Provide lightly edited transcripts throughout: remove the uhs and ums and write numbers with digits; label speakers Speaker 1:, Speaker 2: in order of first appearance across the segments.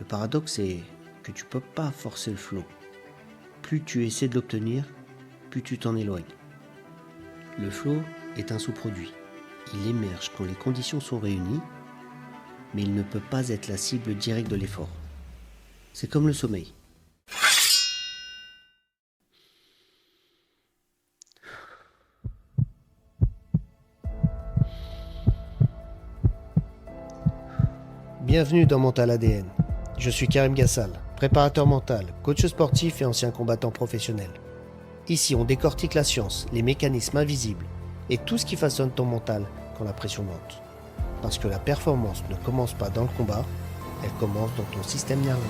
Speaker 1: Le paradoxe est que tu ne peux pas forcer le flow. Plus tu essaies de l'obtenir, plus tu t'en éloignes. Le flow est un sous-produit. Il émerge quand les conditions sont réunies, mais il ne peut pas être la cible directe de l'effort. C'est comme le sommeil. Bienvenue dans Mental ADN. Je suis Karim Gassal, préparateur mental, coach sportif et ancien combattant professionnel. Ici, on décortique la science, les mécanismes invisibles et tout ce qui façonne ton mental quand la pression monte. Parce que la performance ne commence pas dans le combat, elle commence dans ton système nerveux.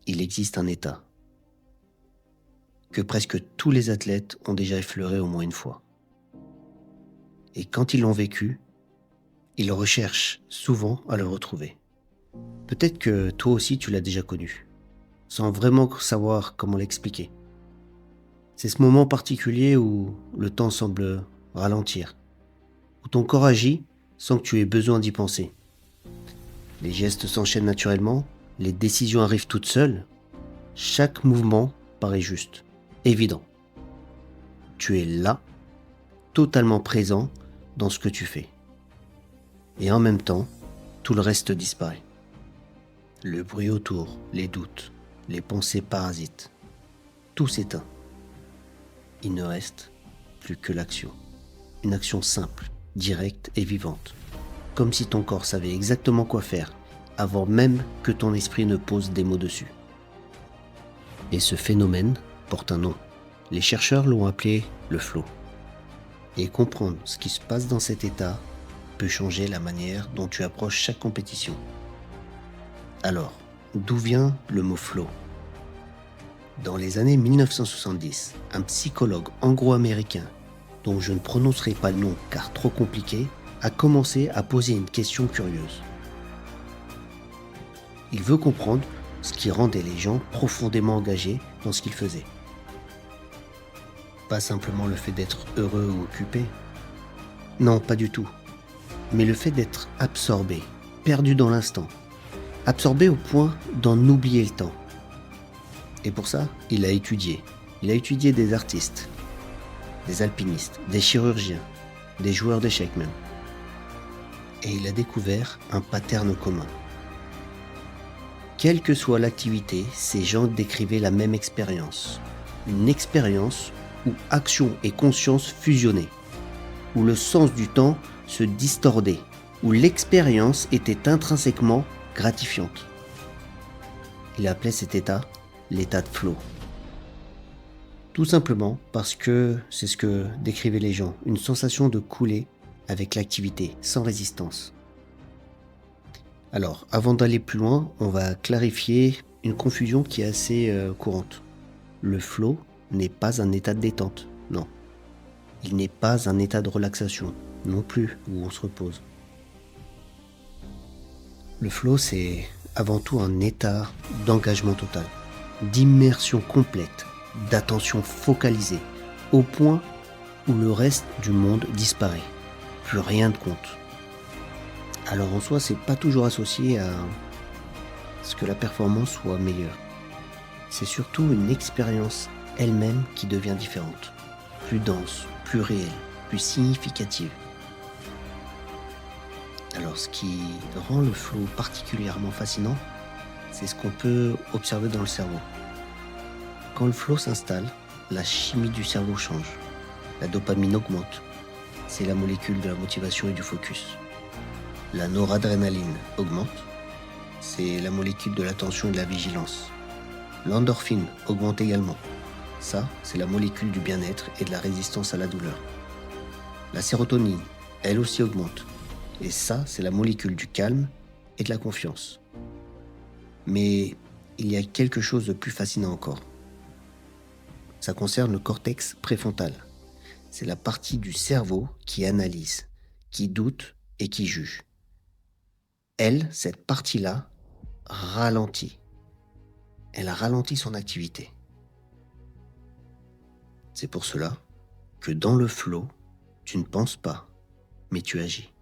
Speaker 1: Il existe un état que presque tous les athlètes ont déjà effleuré au moins une fois. Et quand ils l'ont vécu, ils recherchent souvent à le retrouver. Peut-être que toi aussi tu l'as déjà connu, sans vraiment savoir comment l'expliquer. C'est ce moment particulier où le temps semble ralentir, où ton corps agit sans que tu aies besoin d'y penser. Les gestes s'enchaînent naturellement, les décisions arrivent toutes seules, chaque mouvement paraît juste, évident. Tu es là, totalement présent dans ce que tu fais. Et en même temps, tout le reste disparaît. Le bruit autour, les doutes, les pensées parasites, tout s'éteint. Il ne reste plus que l'action. Une action simple, directe et vivante. Comme si ton corps savait exactement quoi faire, avant même que ton esprit ne pose des mots dessus. Et ce phénomène porte un nom. Les chercheurs l'ont appelé le flow. Et comprendre ce qui se passe dans cet état peut changer la manière dont tu approches chaque compétition. Alors, d'où vient le mot flow ? Dans les années 1970, un psychologue anglo-américain, dont je ne prononcerai pas le nom car trop compliqué, a commencé à poser une question curieuse. Il veut comprendre ce qui rendait les gens profondément engagés dans ce qu'ils faisaient. Pas simplement le fait d'être heureux ou occupé. Non, pas du tout. Mais le fait d'être absorbé, perdu dans l'instant. Absorbé au point d'en oublier le temps. Et pour ça, il a étudié. Il a étudié des artistes, des alpinistes, des chirurgiens, des joueurs d'échecs même. Et il a découvert un pattern commun. Quelle que soit l'activité, ces gens décrivaient la même expérience. Une expérience où action et conscience fusionnaient, où le sens du temps se distordait, où l'expérience était intrinsèquement gratifiante. Il appelait cet état l'état de flow. Tout simplement parce que c'est ce que décrivaient les gens, une sensation de couler avec l'activité, sans résistance. Alors, avant d'aller plus loin, on va clarifier une confusion qui est assez courante. Le flow n'est pas un état de détente, non. Il n'est pas un état de relaxation, non plus, où on se repose. Le flow, c'est avant tout un état d'engagement total, d'immersion complète, d'attention focalisée, au point où le reste du monde disparaît. Plus rien ne compte. Alors en soi, c'est pas toujours associé à ce que la performance soit meilleure. C'est surtout une expérience elle-même qui devient différente, plus dense, plus réelle, plus significative. Alors ce qui rend le flow particulièrement fascinant, c'est ce qu'on peut observer dans le cerveau. Quand le flow s'installe, la chimie du cerveau change. La dopamine augmente. C'est la molécule de la motivation et du focus. La noradrénaline augmente. C'est la molécule de l'attention et de la vigilance. L'endorphine augmente également. Ça, c'est la molécule du bien-être et de la résistance à la douleur. La sérotonine, elle aussi augmente. Et ça, c'est la molécule du calme et de la confiance. Mais il y a quelque chose de plus fascinant encore. Ça concerne le cortex préfrontal. C'est la partie du cerveau qui analyse, qui doute et qui juge. Elle, cette partie-là, ralentit. Elle ralentit son activité. C'est pour cela que dans le flow, tu ne penses pas, mais tu agis.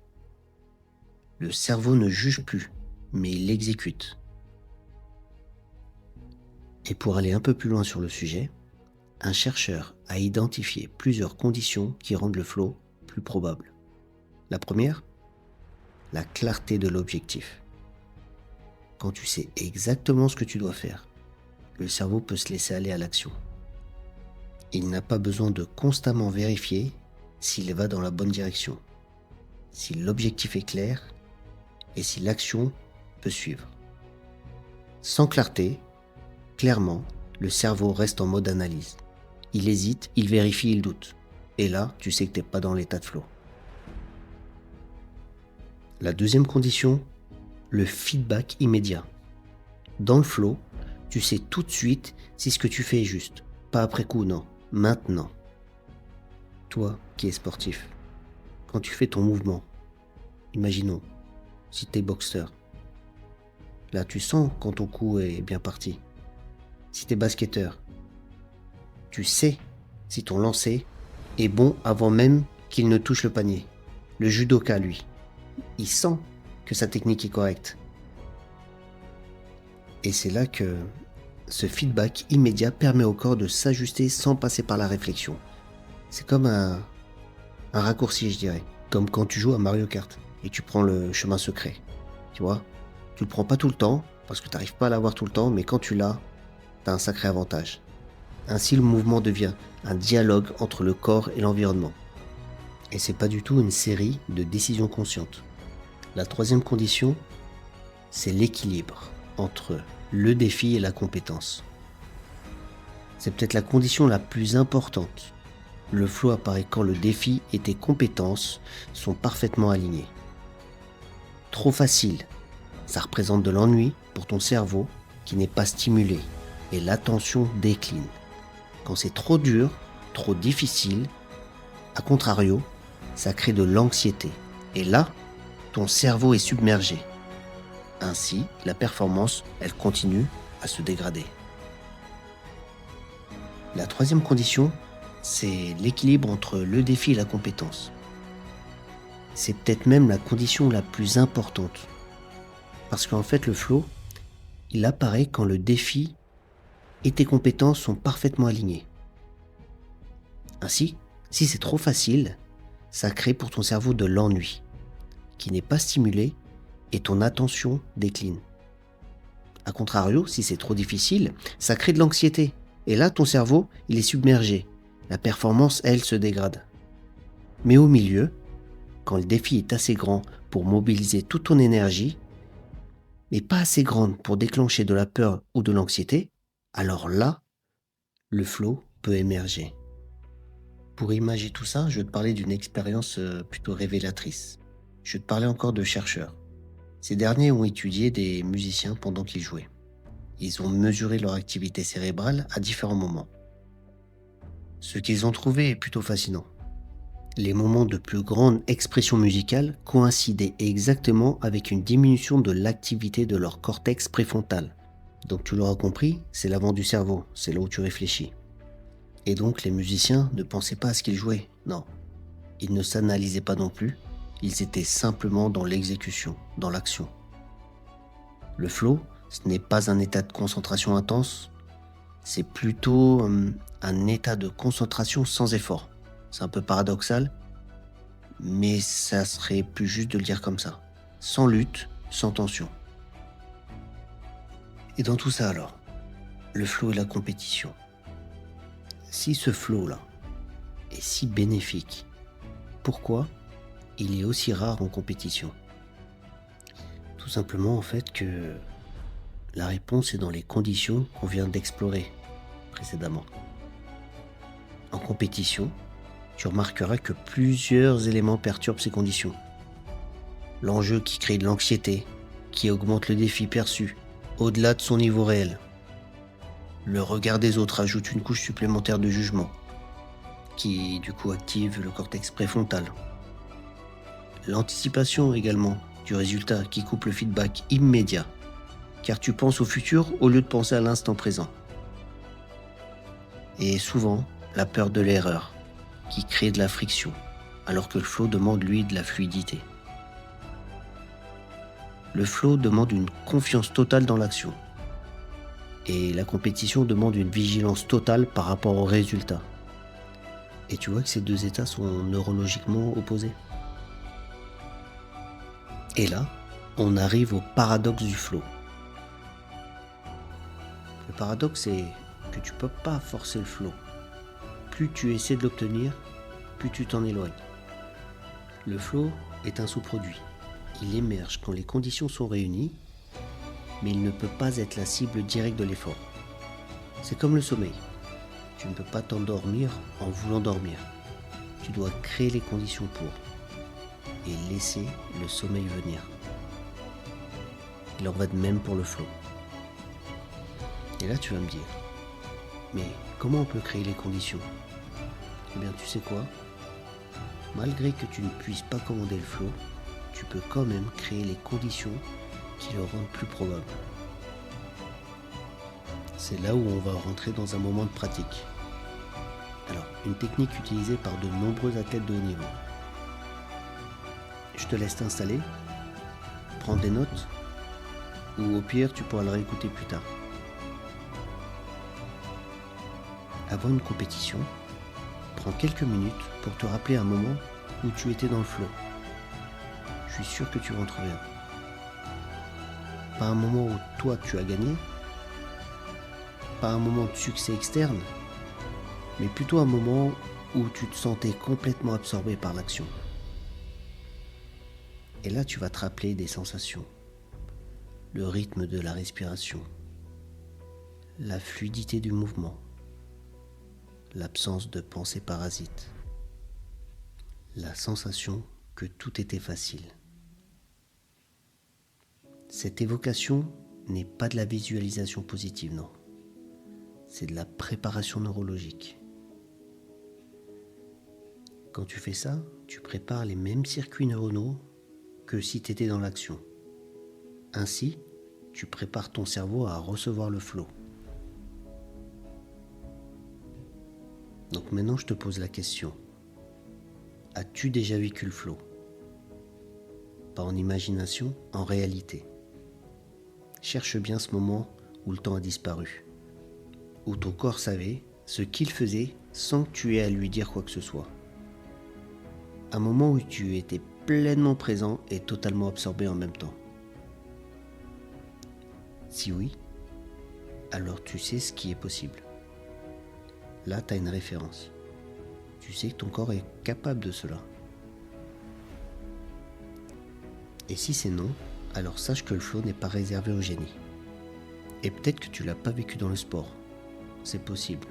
Speaker 1: Le cerveau ne juge plus, mais il exécute. Et pour aller un peu plus loin sur le sujet, un chercheur a identifié plusieurs conditions qui rendent le flow plus probable. La première, la clarté de l'objectif. Quand tu sais exactement ce que tu dois faire, le cerveau peut se laisser aller à l'action. Il n'a pas besoin de constamment vérifier s'il va dans la bonne direction, si l'objectif est clair et si l'action peut suivre. Sans clarté, clairement, le cerveau reste en mode analyse. Il hésite, il vérifie, il doute. Et là, tu sais que tu n'es pas dans l'état de flow. La deuxième condition, le feedback immédiat. Dans le flow, tu sais tout de suite si ce que tu fais est juste. Pas après coup, non. Maintenant. Toi qui es sportif, quand tu fais ton mouvement, imaginons, si tu es boxeur, là tu sens quand ton coup est bien parti. Si tu es basketteur, tu sais si ton lancer est bon avant même qu'il ne touche le panier. Le judoka, lui, il sent que sa technique est correcte. Et c'est là que ce feedback immédiat permet au corps de s'ajuster sans passer par la réflexion. C'est comme un raccourci, je dirais. Comme quand tu joues à Mario Kart et tu prends le chemin secret. Tu vois, tu le prends pas tout le temps parce que tu n'arrives pas à l'avoir tout le temps, mais quand tu l'as, tu as un sacré avantage. Ainsi, le mouvement devient un dialogue entre le corps et l'environnement. Et c'est pas du tout une série de décisions conscientes. La troisième condition, c'est l'équilibre entre le défi et la compétence. C'est peut-être la condition la plus importante. Le flow apparaît quand le défi et tes compétences sont parfaitement alignés. Trop facile, ça représente de l'ennui pour ton cerveau qui n'est pas stimulé et l'attention décline. Quand c'est trop dur, trop difficile, à contrario, ça crée de l'anxiété. Et là, ton cerveau est submergé. Ainsi, la performance, elle continue à se dégrader. La troisième condition, c'est l'équilibre entre le défi et la compétence. C'est peut-être même la condition la plus importante. Parce qu'en fait, le flow, il apparaît quand le défi et tes compétences sont parfaitement alignées. Ainsi, si c'est trop facile, ça crée pour ton cerveau de l'ennui, qui n'est pas stimulé et ton attention décline. A contrario, si c'est trop difficile, ça crée de l'anxiété. Et là, ton cerveau, il est submergé. La performance, elle, se dégrade. Mais au milieu, quand le défi est assez grand pour mobiliser toute ton énergie, mais pas assez grande pour déclencher de la peur ou de l'anxiété, alors là, le flow peut émerger. Pour imaginer tout ça, je vais te parler d'une expérience plutôt révélatrice. Je vais te parler encore de chercheurs. Ces derniers ont étudié des musiciens pendant qu'ils jouaient. Ils ont mesuré leur activité cérébrale à différents moments. Ce qu'ils ont trouvé est plutôt fascinant. Les moments de plus grande expression musicale coïncidaient exactement avec une diminution de l'activité de leur cortex préfrontal. Donc tu l'auras compris, c'est l'avant du cerveau, c'est là où tu réfléchis. Et donc les musiciens ne pensaient pas à ce qu'ils jouaient, non. Ils ne s'analysaient pas non plus, ils étaient simplement dans l'exécution, dans l'action. Le flow, ce n'est pas un état de concentration intense, c'est plutôt un état de concentration sans effort. C'est un peu paradoxal, mais ça serait plus juste de le dire comme ça. Sans lutte, sans tension. Et dans tout ça alors, le flow et la compétition. Si ce flow-là est si bénéfique, pourquoi il est aussi rare en compétition? Tout simplement en fait que la réponse est dans les conditions qu'on vient d'explorer précédemment. En compétition, tu remarqueras que plusieurs éléments perturbent ces conditions. L'enjeu qui crée de l'anxiété, qui augmente le défi perçu, au-delà de son niveau réel. Le regard des autres ajoute une couche supplémentaire de jugement, qui du coup active le cortex préfrontal. L'anticipation également du résultat qui coupe le feedback immédiat, car tu penses au futur au lieu de penser à l'instant présent. Et souvent, la peur de l'erreur, qui crée de la friction, alors que le flow demande, lui, de la fluidité. Le flow demande une confiance totale dans l'action. Et la compétition demande une vigilance totale par rapport au résultat. Et tu vois que ces deux états sont neurologiquement opposés. Et là, on arrive au paradoxe du flow. Le paradoxe, c'est que tu ne peux pas forcer le flow. Plus tu essaies de l'obtenir, plus tu t'en éloignes. Le flow est un sous-produit. Il émerge quand les conditions sont réunies, mais il ne peut pas être la cible directe de l'effort. C'est comme le sommeil. Tu ne peux pas t'endormir en voulant dormir. Tu dois créer les conditions pour et laisser le sommeil venir. Il en va de même pour le flow. Et là, tu vas me dire, mais comment on peut créer les conditions ? Eh bien, tu sais quoi ? Malgré que tu ne puisses pas commander le flow, tu peux quand même créer les conditions qui le rendent plus probable. C'est là où on va rentrer dans un moment de pratique. Alors, une technique utilisée par de nombreux athlètes de haut niveau. Je te laisse t'installer, prendre des notes, ou au pire, tu pourras le réécouter plus tard. Avant une compétition, prends quelques minutes pour te rappeler un moment où tu étais dans le flow. Je suis sûr que tu vas en trouver un. Pas un moment où toi tu as gagné, pas un moment de succès externe, mais plutôt un moment où tu te sentais complètement absorbé par l'action. Et là, tu vas te rappeler des sensations, le rythme de la respiration, la fluidité du mouvement, l'absence de pensées parasites, la sensation que tout était facile. Cette évocation n'est pas de la visualisation positive, non. C'est de la préparation neurologique. Quand tu fais ça, tu prépares les mêmes circuits neuronaux que si tu étais dans l'action. Ainsi, tu prépares ton cerveau à recevoir le flow. Donc maintenant, je te pose la question. As-tu déjà vécu le flow ? Pas en imagination, en réalité. Cherche bien ce moment où le temps a disparu, où ton corps savait ce qu'il faisait sans que tu aies à lui dire quoi que ce soit. Un moment où tu étais pleinement présent et totalement absorbé en même temps. Si oui, alors tu sais ce qui est possible. Là, tu as une référence. Tu sais que ton corps est capable de cela. Et si c'est non, alors sache que le flow n'est pas réservé au génie. Et peut-être que tu l'as pas vécu dans le sport. C'est possible,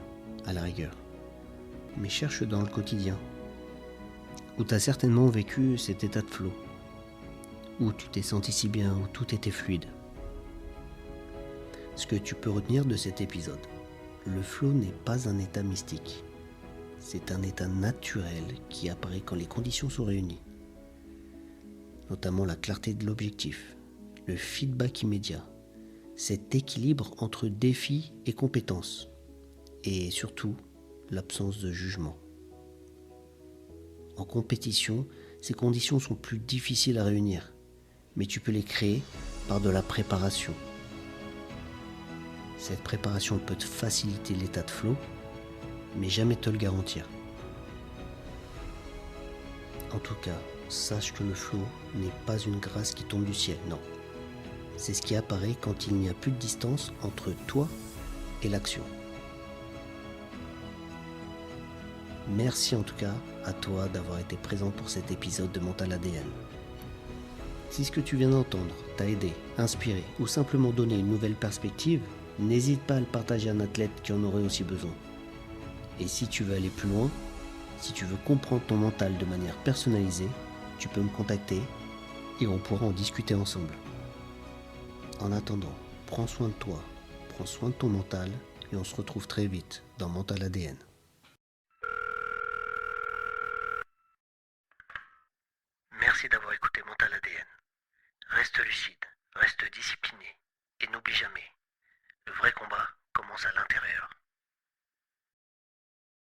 Speaker 1: à la rigueur. Mais cherche dans le quotidien, où tu as certainement vécu cet état de flow, où tu t'es senti si bien, où tout était fluide. Ce que tu peux retenir de cet épisode, le flow n'est pas un état mystique. C'est un état naturel qui apparaît quand les conditions sont réunies. Notamment la clarté de l'objectif, le feedback immédiat, cet équilibre entre défi et compétence, et surtout l'absence de jugement. En compétition, ces conditions sont plus difficiles à réunir, mais tu peux les créer par de la préparation. Cette préparation peut te faciliter l'état de flow, mais jamais te le garantir. En tout cas, sache que le flow n'est pas une grâce qui tombe du ciel, non. C'est ce qui apparaît quand il n'y a plus de distance entre toi et l'action. Merci en tout cas à toi d'avoir été présent pour cet épisode de Mental ADN. Si ce que tu viens d'entendre t'a aidé, inspiré ou simplement donné une nouvelle perspective, n'hésite pas à le partager à un athlète qui en aurait aussi besoin. Et si tu veux aller plus loin, si tu veux comprendre ton mental de manière personnalisée, tu peux me contacter et on pourra en discuter ensemble. En attendant, prends soin de toi, prends soin de ton mental et on se retrouve très vite dans Mental ADN. Merci d'avoir écouté Mental ADN. Reste lucide, reste discipliné et n'oublie jamais, le vrai combat commence à l'intérieur.